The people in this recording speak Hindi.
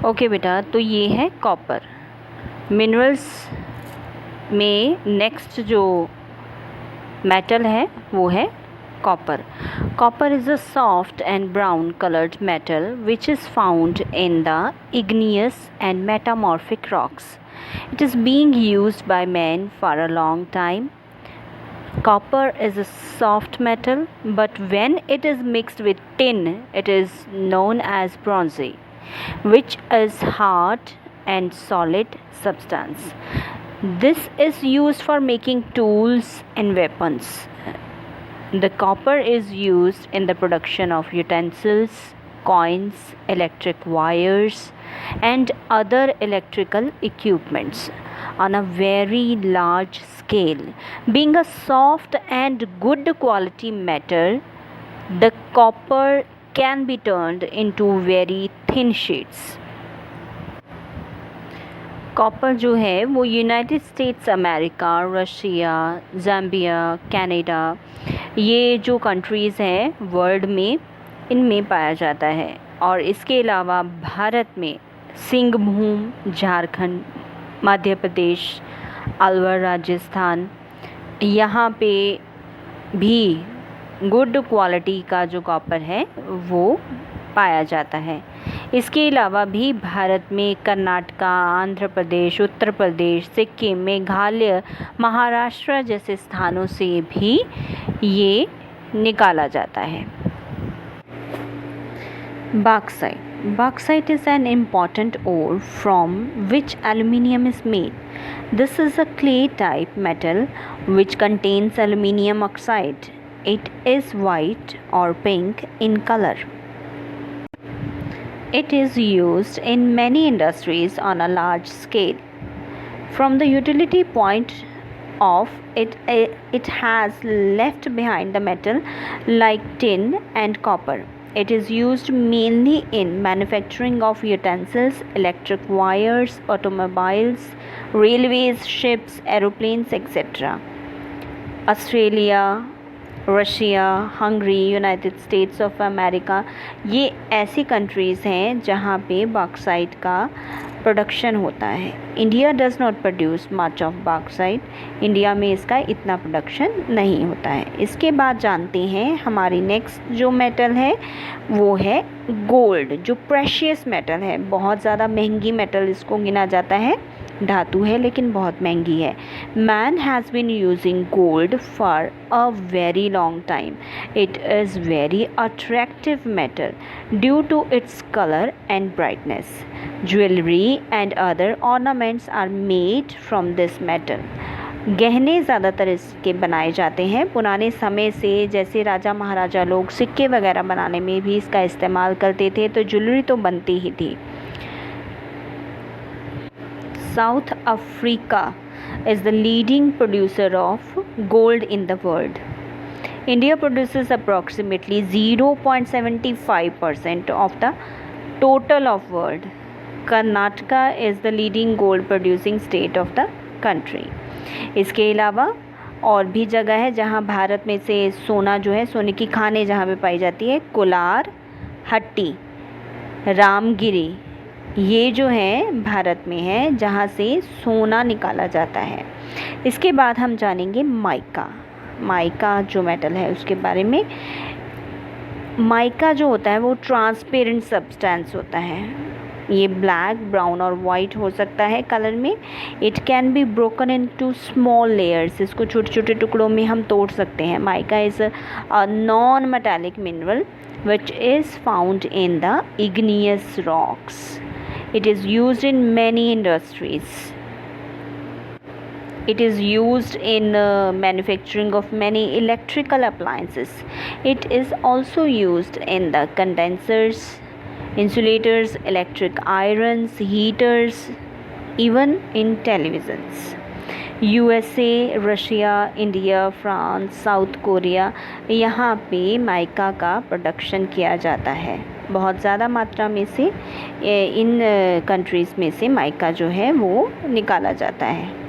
ओके बेटा, तो ये है कॉपर। मिनरल्स में नेक्स्ट जो मेटल है वो है copper. Copper is a soft and brown colored metal which is found in the igneous and metamorphic rocks. It is being used by men for a long time. Copper is a soft metal, but when it is mixed with tin, it is known as bronze, which is hard and solid substance. This is used for making tools and weapons. The copper is used in the production of utensils, coins, electric wires, and other electrical equipments on a very large scale. Being a soft and good quality metal, the copper can be turned into very thin sheets. Copper जो है वो United states America, Russia, Zambia, Canada, ये जो कंट्रीज़ हैं वर्ल्ड में, इनमें पाया जाता है। और इसके अलावा भारत में सिंहभूम, झारखंड, मध्य प्रदेश, अलवर, राजस्थान, यहाँ पे भी गुड क्वालिटी का जो कॉपर है वो पाया जाता है। इसके अलावा भी भारत में कर्नाटका, आंध्र प्रदेश, उत्तर प्रदेश, सिक्किम, मेघालय, महाराष्ट्र जैसे स्थानों से भी ये निकाला जाता है। Bauxite is an important ore from which aluminium is made. This is a clay type metal which contains aluminium oxide. It is white or pink in color. It is used in many industries on a large scale. From the utility point of it has left behind the metal like tin and copper. It is used mainly in manufacturing of utensils, electric wires, automobiles, railways, ships, aeroplanes, etc. Australia, Russia, Hungary, United states of America, ये ऐसी कंट्रीज़ हैं जहाँ पे बॉक्साइट का प्रोडक्शन होता है। India does not produce much of bauxite. India में इसका इतना प्रोडक्शन नहीं होता है। इसके बाद जानते हैं हमारी नेक्स्ट जो मेटल है वो है गोल्ड, जो प्रेशियस मेटल है। बहुत ज़्यादा महंगी मेटल इसको गिना जाता है, धातु है लेकिन बहुत महंगी है। Man has been using gold for a very long time. It is very attractive metal due to its colour and brightness. Jewellery and other ornaments are made from this metal. गहने ज़्यादातर इसके बनाए जाते हैं। पुराने समय से जैसे राजा महाराजा लोग सिक्के वगैरह बनाने में भी इसका इस्तेमाल करते थे, तो ज्वेलरी तो बनती ही थी। South Africa is the leading producer of gold in the world. India produces approximately 0.75% of the total of world. Karnataka is the leading gold producing state of the country. इसके अलावा और भी जगह है जहाँ भारत में से सोना जो है, सोने की खानें जहाँ पे पाई जाती है, कोलार, हट्टी, रामगिरी, ये जो है भारत में है जहाँ से सोना निकाला जाता है। इसके बाद हम जानेंगे माइका जो मेटल है उसके बारे में। माइका जो होता है वो ट्रांसपेरेंट सब्सटेंस होता है। ये ब्लैक, ब्राउन और वाइट हो सकता है कलर में। It can be broken into small layers. इसको छोटे छोटे टुकड़ों में हम तोड़ सकते हैं। Mica is a non metallic mineral which is found in the igneous rocks. It is used in many industries. It is used in manufacturing of many electrical appliances. It is also used in the condensers, insulators, electric irons, heaters, even in televisions. USA, Russia, India, France, south Korea, यहाँ पे माइका का प्रोडक्शन किया जाता है। बहुत ज़्यादा मात्रा में से इन कंट्रीज़ में से माइका जो है वो निकाला जाता है।